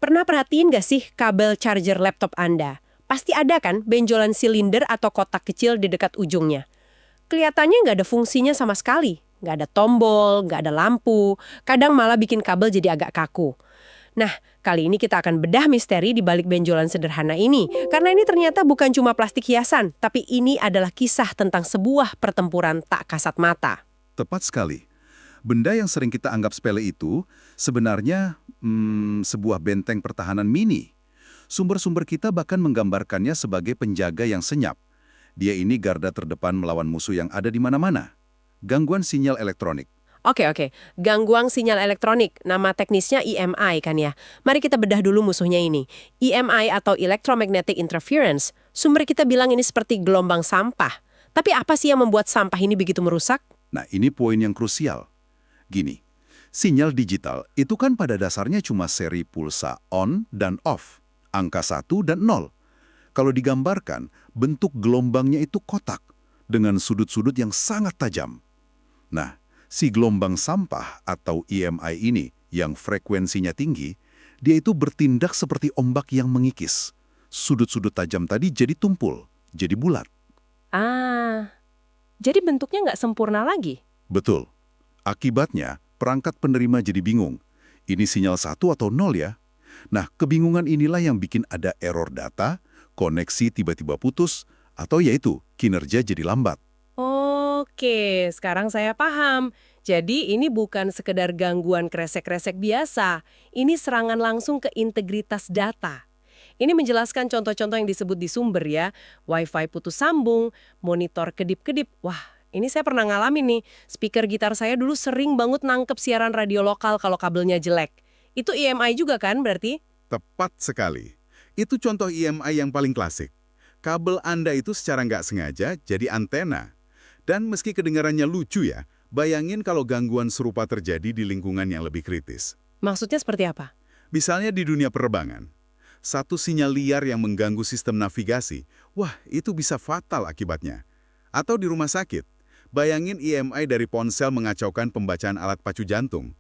Pernah perhatiin nggak sih kabel charger laptop Anda? Pasti ada kan benjolan silinder atau kotak kecil di dekat ujungnya. Kelihatannya nggak ada fungsinya sama sekali. Nggak ada tombol, nggak ada lampu, kadang malah bikin kabel jadi agak kaku. Nah, kali ini kita akan bedah misteri di balik benjolan sederhana ini. Karena ini ternyata bukan cuma plastik hiasan, tapi ini adalah kisah tentang sebuah pertempuran tak kasat mata. Tepat sekali. Benda yang sering kita anggap sepele itu sebenarnya sebuah benteng pertahanan mini. Sumber-sumber kita bahkan menggambarkannya sebagai penjaga yang senyap. Dia ini garda terdepan melawan musuh yang ada di mana-mana. Gangguan sinyal elektronik. Oke. Gangguan sinyal elektronik, nama teknisnya EMI kan ya. Mari kita bedah dulu musuhnya ini. EMI atau Electromagnetic Interference, sumber kita bilang ini seperti gelombang sampah. Tapi apa sih yang membuat sampah ini begitu merusak? Nah, ini poin yang krusial. Gini, sinyal digital itu kan pada dasarnya cuma seri pulsa on dan off, angka 1 dan 0. Kalau digambarkan, bentuk gelombangnya itu kotak, dengan sudut-sudut yang sangat tajam. Nah, si gelombang sampah atau EMI ini yang frekuensinya tinggi, dia itu bertindak seperti ombak yang mengikis. Sudut-sudut tajam tadi jadi tumpul, jadi bulat. Jadi bentuknya nggak sempurna lagi? Betul. Akibatnya, perangkat penerima jadi bingung. Ini sinyal 1 atau 0 ya? Nah, kebingungan inilah yang bikin ada error data, koneksi tiba-tiba putus, atau yaitu kinerja jadi lambat. Oke, sekarang saya paham. Jadi ini bukan sekedar gangguan kresek-kresek biasa. Ini serangan langsung ke integritas data. Ini menjelaskan contoh-contoh yang disebut di sumber ya. Wi-Fi putus sambung, monitor kedip-kedip. Wah, ini saya pernah ngalamin nih. Speaker gitar saya dulu sering banget nangkep siaran radio lokal kalau kabelnya jelek. Itu EMI juga kan berarti? Tepat sekali. Itu contoh EMI yang paling klasik. Kabel Anda itu secara nggak sengaja jadi antena. Dan meski kedengarannya lucu ya, bayangin kalau gangguan serupa terjadi di lingkungan yang lebih kritis. Maksudnya seperti apa? Misalnya di dunia penerbangan. Satu sinyal liar yang mengganggu sistem navigasi, wah itu bisa fatal akibatnya. Atau di rumah sakit, bayangin EMI dari ponsel mengacaukan pembacaan alat pacu jantung.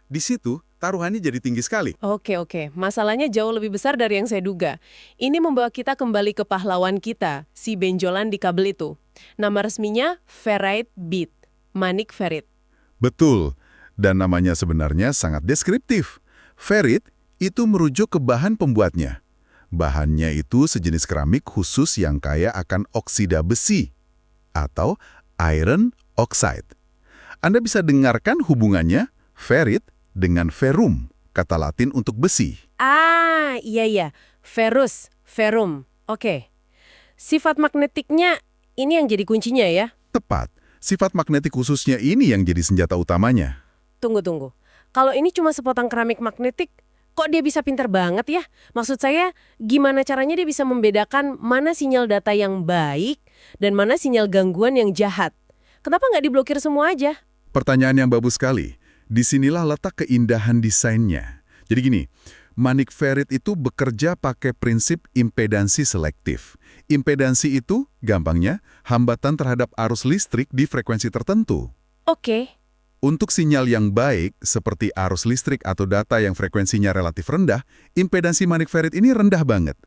Di situ, taruhannya jadi tinggi sekali. Oke. Masalahnya jauh lebih besar dari yang saya duga. Ini membawa kita kembali ke pahlawan kita, si benjolan di kabel itu. Nama resminya Ferrite Bead, Manik Ferrite. Betul, dan namanya sebenarnya sangat deskriptif. Ferrite itu merujuk ke bahan pembuatnya. Bahannya itu sejenis keramik khusus yang kaya akan oksida besi, atau iron oxide. Anda bisa dengarkan hubungannya ferrite dengan ferrum, kata Latin untuk besi. Iya. Ferrus, ferrum. Oke. Sifat magnetiknya ini yang jadi kuncinya ya? Tepat, sifat magnetik khususnya ini yang jadi senjata utamanya. Tunggu. Kalau ini cuma sepotong keramik magnetik, kok dia bisa pinter banget ya? Maksud saya, gimana caranya dia bisa membedakan mana sinyal data yang baik dan mana sinyal gangguan yang jahat? Kenapa nggak diblokir semua aja? Pertanyaan yang bagus sekali. Disinilah letak keindahan desainnya. Jadi gini, Manik Ferrite itu bekerja pakai prinsip impedansi selektif. Impedansi itu, gampangnya, hambatan terhadap arus listrik di frekuensi tertentu. Oke. Untuk sinyal yang baik, seperti arus listrik atau data yang frekuensinya relatif rendah, impedansi Manik Ferrite ini rendah banget.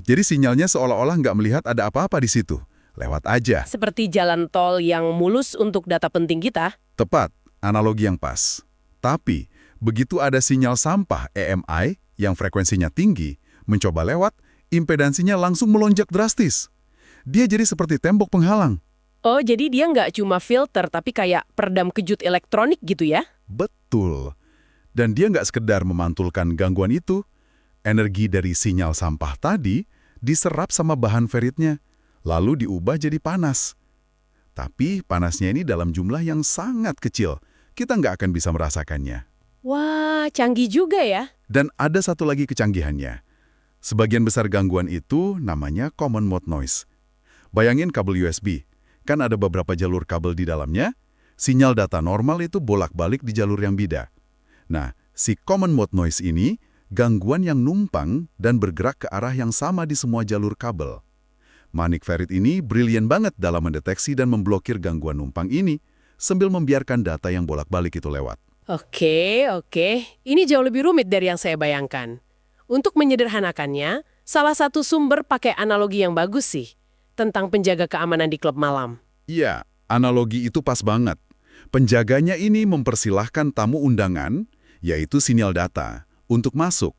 Jadi sinyalnya seolah-olah nggak melihat ada apa-apa di situ. Lewat aja. Seperti jalan tol yang mulus untuk data penting kita. Tepat, analogi yang pas. Tapi, begitu ada sinyal sampah EMI yang frekuensinya tinggi, mencoba lewat, impedansinya langsung melonjak drastis. Dia jadi seperti tembok penghalang. Oh, jadi dia nggak cuma filter, tapi kayak peredam kejut elektronik gitu ya? Betul. Dan dia nggak sekedar memantulkan gangguan itu. Energi dari sinyal sampah tadi diserap sama bahan ferritnya, lalu diubah jadi panas. Tapi panasnya ini dalam jumlah yang sangat kecil. Kita nggak akan bisa merasakannya. Wah, canggih juga ya. Dan ada satu lagi kecanggihannya. Sebagian besar gangguan itu namanya common mode noise. Bayangin kabel USB. Kan ada beberapa jalur kabel di dalamnya. Sinyal data normal itu bolak-balik di jalur yang beda. Nah, si common mode noise ini gangguan yang numpang dan bergerak ke arah yang sama di semua jalur kabel. Manik Ferrite ini brilian banget dalam mendeteksi dan memblokir gangguan numpang ini, sambil membiarkan data yang bolak-balik itu lewat. Oke. Ini jauh lebih rumit dari yang saya bayangkan. Untuk menyederhanakannya, salah satu sumber pakai analogi yang bagus sih, tentang penjaga keamanan di klub malam. Iya, analogi itu pas banget. Penjaganya ini mempersilahkan tamu undangan, yaitu sinyal data, untuk masuk.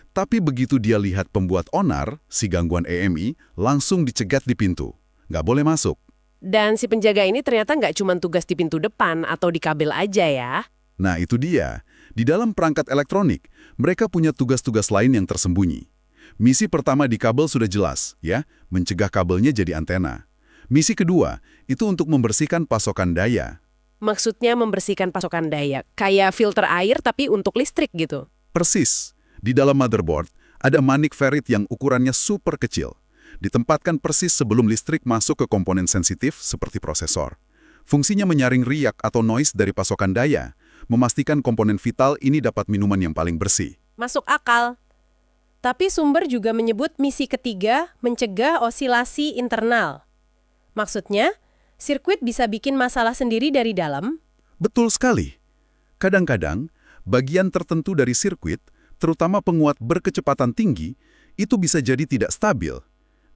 Tapi begitu dia lihat pembuat onar, si gangguan EMI, langsung dicegat di pintu. Nggak boleh masuk. Dan si penjaga ini ternyata nggak cuma tugas di pintu depan atau di kabel aja ya. Nah, itu dia. Di dalam perangkat elektronik, mereka punya tugas-tugas lain yang tersembunyi. Misi pertama di kabel sudah jelas, ya, mencegah kabelnya jadi antena. Misi kedua, itu untuk membersihkan pasokan daya. Maksudnya membersihkan pasokan daya, kayak filter air tapi untuk listrik gitu. Persis. Di dalam motherboard, ada manik ferrit yang ukurannya super kecil. Ditempatkan persis sebelum listrik masuk ke komponen sensitif seperti prosesor. Fungsinya menyaring riak atau noise dari pasokan daya, memastikan komponen vital ini dapat minuman yang paling bersih. Masuk akal. Tapi sumber juga menyebut misi ketiga mencegah osilasi internal. Maksudnya, sirkuit bisa bikin masalah sendiri dari dalam? Betul sekali. Kadang-kadang, bagian tertentu dari sirkuit, terutama penguat berkecepatan tinggi, itu bisa jadi tidak stabil.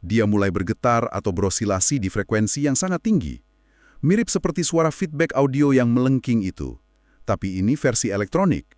Dia mulai bergetar atau berosilasi di frekuensi yang sangat tinggi. Mirip seperti suara feedback audio yang melengking itu. Tapi ini versi elektronik.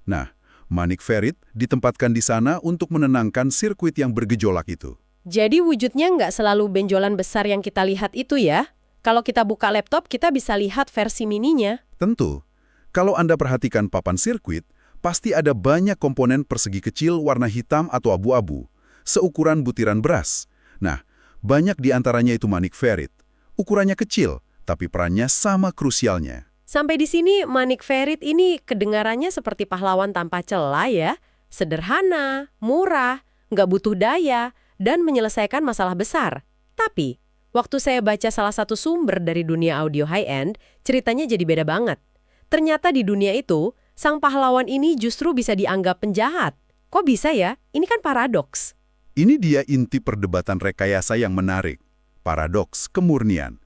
Nah, manik ferrit ditempatkan di sana untuk menenangkan sirkuit yang bergejolak itu. Jadi wujudnya nggak selalu benjolan besar yang kita lihat itu ya? Kalau kita buka laptop, kita bisa lihat versi mininya. Tentu, kalau Anda perhatikan papan sirkuit, pasti ada banyak komponen persegi kecil warna hitam atau abu-abu, seukuran butiran beras. Nah, banyak di antaranya itu manik ferrit. Ukurannya kecil, tapi perannya sama krusialnya. Sampai di sini manik ferrit ini kedengarannya seperti pahlawan tanpa celah ya. Sederhana, murah, nggak butuh daya, dan menyelesaikan masalah besar. Tapi, waktu saya baca salah satu sumber dari dunia audio high-end, ceritanya jadi beda banget. Ternyata di dunia itu, sang pahlawan ini justru bisa dianggap penjahat. Kok bisa ya? Ini kan paradoks. Ini dia inti perdebatan rekayasa yang menarik. Paradoks kemurnian.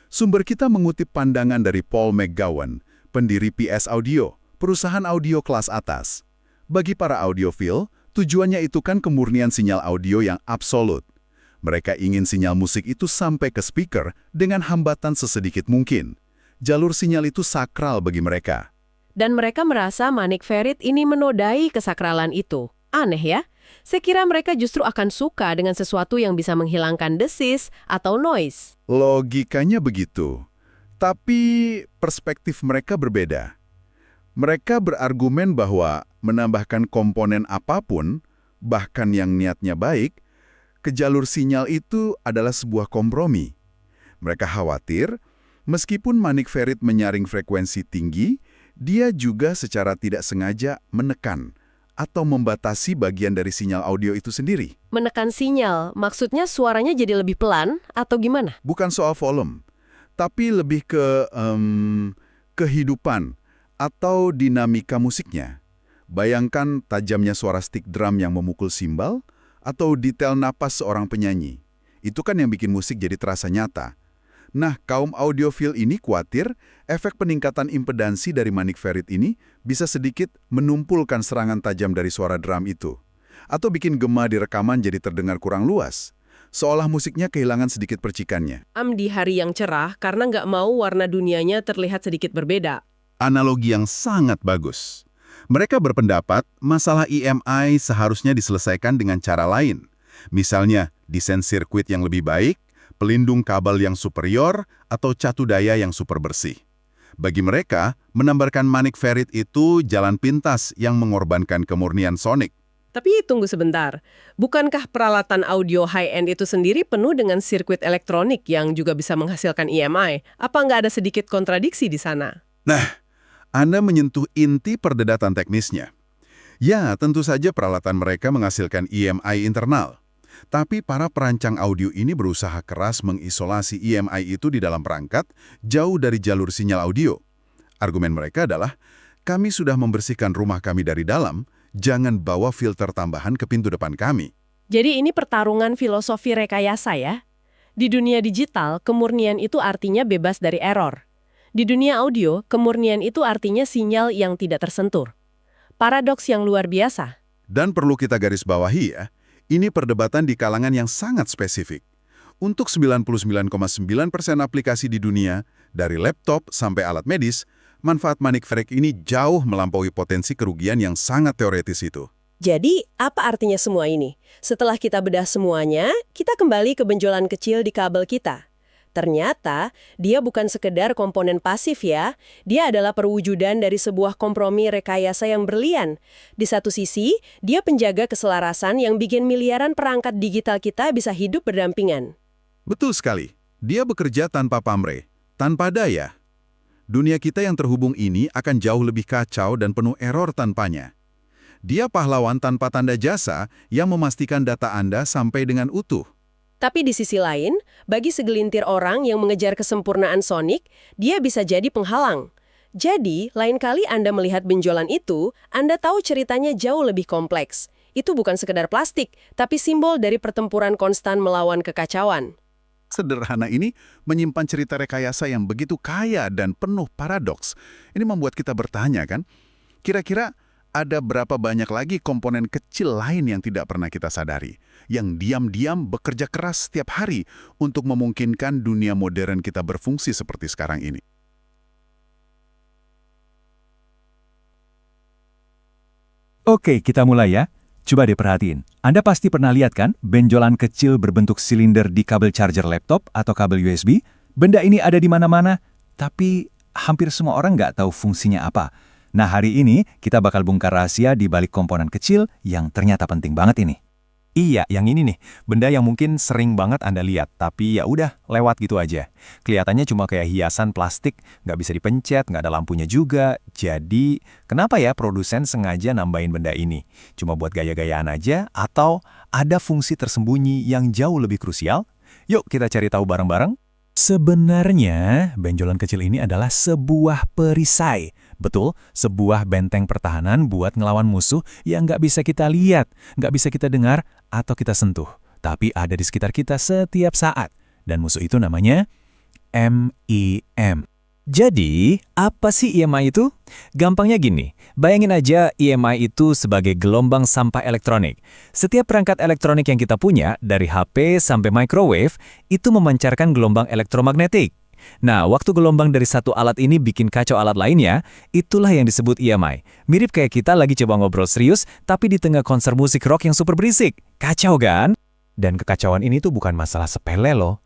Sumber kita mengutip pandangan dari Paul McGowan, pendiri PS Audio, perusahaan audio kelas atas. Bagi para audiofil, tujuannya itu kan kemurnian sinyal audio yang absolut. Mereka ingin sinyal musik itu sampai ke speaker dengan hambatan sesedikit mungkin. Jalur sinyal itu sakral bagi mereka. Dan mereka merasa manik ferrit ini menodai kesakralan itu. Aneh ya? Saya kira mereka justru akan suka dengan sesuatu yang bisa menghilangkan desis atau noise. Logikanya begitu. Tapi perspektif mereka berbeda. Mereka berargumen bahwa menambahkan komponen apapun, bahkan yang niatnya baik, ke jalur sinyal itu adalah sebuah kompromi. Mereka khawatir, meskipun manik ferrit menyaring frekuensi tinggi, dia juga secara tidak sengaja menekan atau membatasi bagian dari sinyal audio itu sendiri. Menekan sinyal, maksudnya suaranya jadi lebih pelan atau gimana? Bukan soal volume, tapi lebih ke kehidupan atau dinamika musiknya. Bayangkan tajamnya suara stick drum yang memukul simbal atau detail napas seorang penyanyi. Itu kan yang bikin musik jadi terasa nyata. Nah, kaum audiofil ini khawatir efek peningkatan impedansi dari manik ferrit ini bisa sedikit menumpulkan serangan tajam dari suara drum itu. Atau bikin gema di rekaman jadi terdengar kurang luas. Seolah musiknya kehilangan sedikit percikannya. Di hari yang cerah karena nggak mau warna dunianya terlihat sedikit berbeda. Analogi yang sangat bagus. Mereka berpendapat masalah EMI seharusnya diselesaikan dengan cara lain. Misalnya, desain sirkuit yang lebih baik, pelindung kabel yang superior, atau catu daya yang super bersih. Bagi mereka, menambahkan manik ferrit itu jalan pintas yang mengorbankan kemurnian sonik. Tapi tunggu sebentar, bukankah peralatan audio high-end itu sendiri penuh dengan sirkuit elektronik yang juga bisa menghasilkan EMI? Apa nggak ada sedikit kontradiksi di sana? Nah, Anda menyentuh inti perdebatan teknisnya. Ya, tentu saja peralatan mereka menghasilkan EMI internal. Tapi para perancang audio ini berusaha keras mengisolasi EMI itu di dalam perangkat, jauh dari jalur sinyal audio. Argumen mereka adalah, kami sudah membersihkan rumah kami dari dalam, jangan bawa filter tambahan ke pintu depan kami. Jadi ini pertarungan filosofi rekayasa ya? Di dunia digital, kemurnian itu artinya bebas dari error. Di dunia audio, kemurnian itu artinya sinyal yang tidak tersentuh. Paradoks yang luar biasa. Dan perlu kita garis bawahi ya, ini perdebatan di kalangan yang sangat spesifik. Untuk 99,9% aplikasi di dunia, dari laptop sampai alat medis, manfaat manik-ferrik ini jauh melampaui potensi kerugian yang sangat teoretis itu. Jadi, apa artinya semua ini? Setelah kita bedah semuanya, kita kembali ke benjolan kecil di kabel kita. Ternyata, dia bukan sekedar komponen pasif ya. Dia adalah perwujudan dari sebuah kompromi rekayasa yang berlian. Di satu sisi, dia penjaga keselarasan yang bikin miliaran perangkat digital kita bisa hidup berdampingan. Betul sekali. Dia bekerja tanpa pamrih, tanpa daya. Dunia kita yang terhubung ini akan jauh lebih kacau dan penuh error tanpanya. Dia pahlawan tanpa tanda jasa yang memastikan data Anda sampai dengan utuh. Tapi di sisi lain, bagi segelintir orang yang mengejar kesempurnaan sonik, dia bisa jadi penghalang. Jadi, lain kali Anda melihat benjolan itu, Anda tahu ceritanya jauh lebih kompleks. Itu bukan sekedar plastik, tapi simbol dari pertempuran konstan melawan kekacauan. Sederhana ini menyimpan cerita rekayasa yang begitu kaya dan penuh paradoks. Ini membuat kita bertanya kan, kira-kira ada berapa banyak lagi komponen kecil lain yang tidak pernah kita sadari, yang diam-diam bekerja keras setiap hari untuk memungkinkan dunia modern kita berfungsi seperti sekarang ini. Oke, kita mulai ya. Coba deh perhatiin. Anda pasti pernah lihat kan benjolan kecil berbentuk silinder di kabel charger laptop atau kabel USB? Benda ini ada di mana-mana, tapi hampir semua orang nggak tahu fungsinya apa. Nah, hari ini kita bakal bongkar rahasia di balik komponen kecil yang ternyata penting banget ini. Iya, yang ini nih. Benda yang mungkin sering banget Anda lihat, tapi ya udah lewat gitu aja. Kelihatannya cuma kayak hiasan plastik, nggak bisa dipencet, nggak ada lampunya juga. Jadi, kenapa ya produsen sengaja nambahin benda ini? Cuma buat gaya-gayaan aja, atau ada fungsi tersembunyi yang jauh lebih krusial? Yuk kita cari tahu bareng-bareng. Sebenarnya, benjolan kecil ini adalah sebuah perisai. Betul, sebuah benteng pertahanan buat ngelawan musuh yang nggak bisa kita lihat, nggak bisa kita dengar, atau kita sentuh. Tapi ada di sekitar kita setiap saat. Dan musuh itu namanya MIM. Jadi, apa sih EMI itu? Gampangnya gini, bayangin aja EMI itu sebagai gelombang sampah elektronik. Setiap perangkat elektronik yang kita punya, dari HP sampai microwave, itu memancarkan gelombang elektromagnetik. Nah, waktu gelombang dari satu alat ini bikin kacau alat lainnya, itulah yang disebut EMI. Mirip kayak kita lagi coba ngobrol serius, tapi di tengah konser musik rock yang super berisik. Kacau kan? Dan kekacauan ini tuh bukan masalah sepele loh.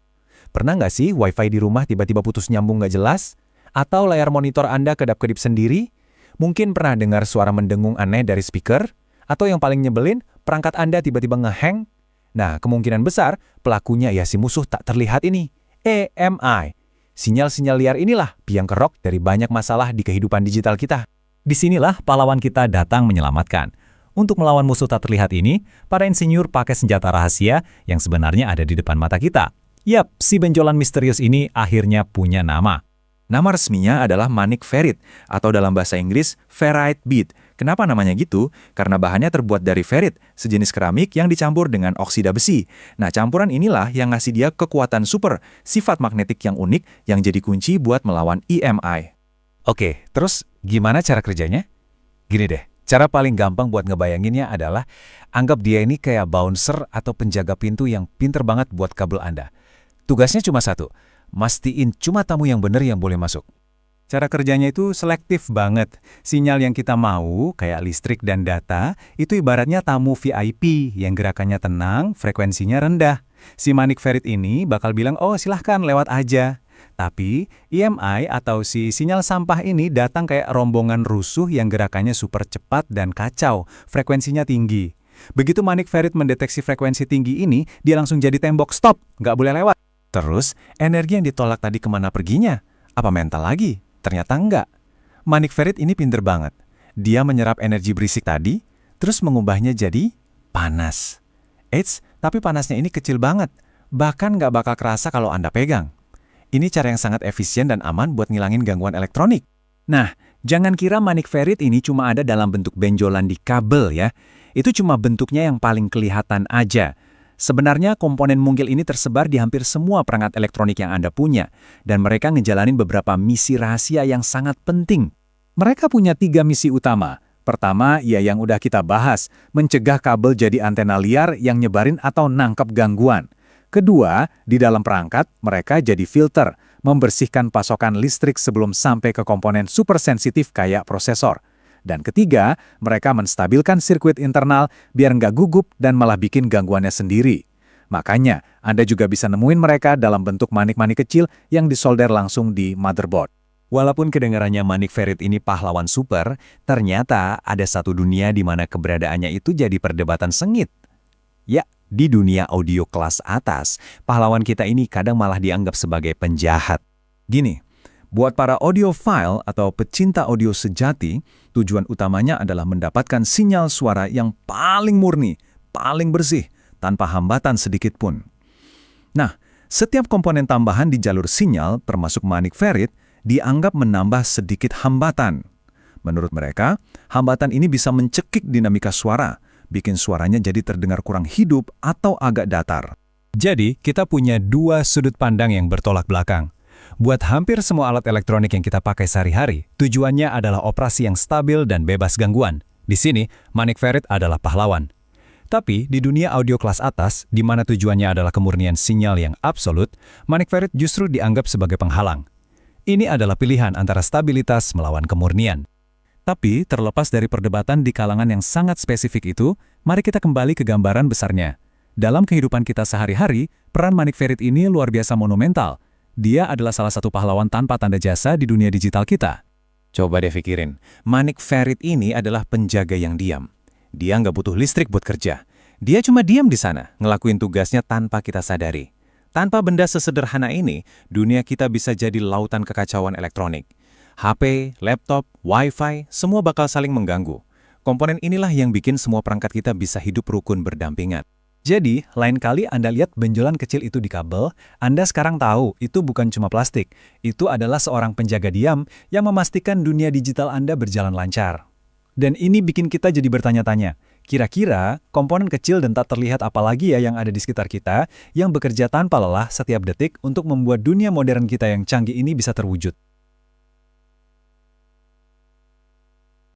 Pernah nggak sih wifi di rumah tiba-tiba putus nyambung nggak jelas? Atau layar monitor Anda kedap-kedip sendiri? Mungkin pernah dengar suara mendengung aneh dari speaker? Atau yang paling nyebelin, perangkat Anda tiba-tiba ngehang? Nah, kemungkinan besar pelakunya ya si musuh tak terlihat ini, EMI. Sinyal-sinyal liar inilah biang kerok dari banyak masalah di kehidupan digital kita. Disinilah pahlawan kita datang menyelamatkan. Untuk melawan musuh tak terlihat ini, para insinyur pakai senjata rahasia yang sebenarnya ada di depan mata kita. Yap, si benjolan misterius ini akhirnya punya nama. Nama resminya adalah manik-ferrit, atau dalam bahasa Inggris, ferrite bead. Kenapa namanya gitu? Karena bahannya terbuat dari ferrit, sejenis keramik yang dicampur dengan oksida besi. Nah, campuran inilah yang ngasih dia kekuatan super, sifat magnetik yang unik yang jadi kunci buat melawan EMI. Oke, terus gimana cara kerjanya? Gini deh, cara paling gampang buat ngebayanginnya adalah anggap dia ini kayak bouncer atau penjaga pintu yang pinter banget buat kabel Anda. Tugasnya cuma satu, mastiin cuma tamu yang benar yang boleh masuk. Cara kerjanya itu selektif banget. Sinyal yang kita mau, kayak listrik dan data, itu ibaratnya tamu VIP yang gerakannya tenang, frekuensinya rendah. Si manik-ferrit ini bakal bilang, oh silahkan lewat aja. Tapi EMI atau si sinyal sampah ini datang kayak rombongan rusuh yang gerakannya super cepat dan kacau, frekuensinya tinggi. Begitu manik-ferrit mendeteksi frekuensi tinggi ini, dia langsung jadi tembok stop, nggak boleh lewat. Terus, energi yang ditolak tadi kemana perginya? Apa mental lagi? Ternyata enggak. Manik-ferrit ini pinter banget. Dia menyerap energi berisik tadi, terus mengubahnya jadi panas. Eits, tapi panasnya ini kecil banget. Bahkan nggak bakal kerasa kalau Anda pegang. Ini cara yang sangat efisien dan aman buat ngilangin gangguan elektronik. Nah, jangan kira manik-ferrit ini cuma ada dalam bentuk benjolan di kabel ya. Itu cuma bentuknya yang paling kelihatan aja. Sebenarnya komponen mungkil ini tersebar di hampir semua perangkat elektronik yang Anda punya, dan mereka ngejalanin beberapa misi rahasia yang sangat penting. Mereka punya 3 misi utama. Pertama, ya yang udah kita bahas, mencegah kabel jadi antena liar yang nyebarin atau nangkep gangguan. Kedua, di dalam perangkat, mereka jadi filter, membersihkan pasokan listrik sebelum sampai ke komponen super sensitif kayak prosesor. Dan ketiga, mereka menstabilkan sirkuit internal biar nggak gugup dan malah bikin gangguannya sendiri. Makanya, Anda juga bisa nemuin mereka dalam bentuk manik-manik kecil yang disolder langsung di motherboard. Walaupun kedengarannya Manik Ferit ini pahlawan super, ternyata ada satu dunia di mana keberadaannya itu jadi perdebatan sengit. Ya, di dunia audio kelas atas, pahlawan kita ini kadang malah dianggap sebagai penjahat. Gini, buat para audiophile atau pecinta audio sejati, tujuan utamanya adalah mendapatkan sinyal suara yang paling murni, paling bersih, tanpa hambatan sedikit pun. Nah, setiap komponen tambahan di jalur sinyal, termasuk Manik Ferit, dianggap menambah sedikit hambatan. Menurut mereka, hambatan ini bisa mencekik dinamika suara, bikin suaranya jadi terdengar kurang hidup atau agak datar. Jadi, kita punya dua sudut pandang yang bertolak belakang. Buat hampir semua alat elektronik yang kita pakai sehari-hari, tujuannya adalah operasi yang stabil dan bebas gangguan. Di sini, Manik Ferit adalah pahlawan. Tapi, di dunia audio kelas atas, di mana tujuannya adalah kemurnian sinyal yang absolut, Manik Ferit justru dianggap sebagai penghalang. Ini adalah pilihan antara stabilitas melawan kemurnian. Tapi, terlepas dari perdebatan di kalangan yang sangat spesifik itu, mari kita kembali ke gambaran besarnya. Dalam kehidupan kita sehari-hari, peran Manik Ferit ini luar biasa monumental. Dia adalah salah satu pahlawan tanpa tanda jasa di dunia digital kita. Coba deh pikirin, Manik Ferit ini adalah penjaga yang diam. Dia nggak butuh listrik buat kerja. Dia cuma diam di sana, ngelakuin tugasnya tanpa kita sadari. Tanpa benda sesederhana ini, dunia kita bisa jadi lautan kekacauan elektronik. HP, laptop, Wi-Fi, semua bakal saling mengganggu. Komponen inilah yang bikin semua perangkat kita bisa hidup rukun berdampingan. Jadi, lain kali Anda lihat benjolan kecil itu di kabel, Anda sekarang tahu itu bukan cuma plastik. Itu adalah seorang penjaga diam yang memastikan dunia digital Anda berjalan lancar. Dan ini bikin kita jadi bertanya-tanya, kira-kira komponen kecil dan tak terlihat apalagi ya yang ada di sekitar kita yang bekerja tanpa lelah setiap detik untuk membuat dunia modern kita yang canggih ini bisa terwujud.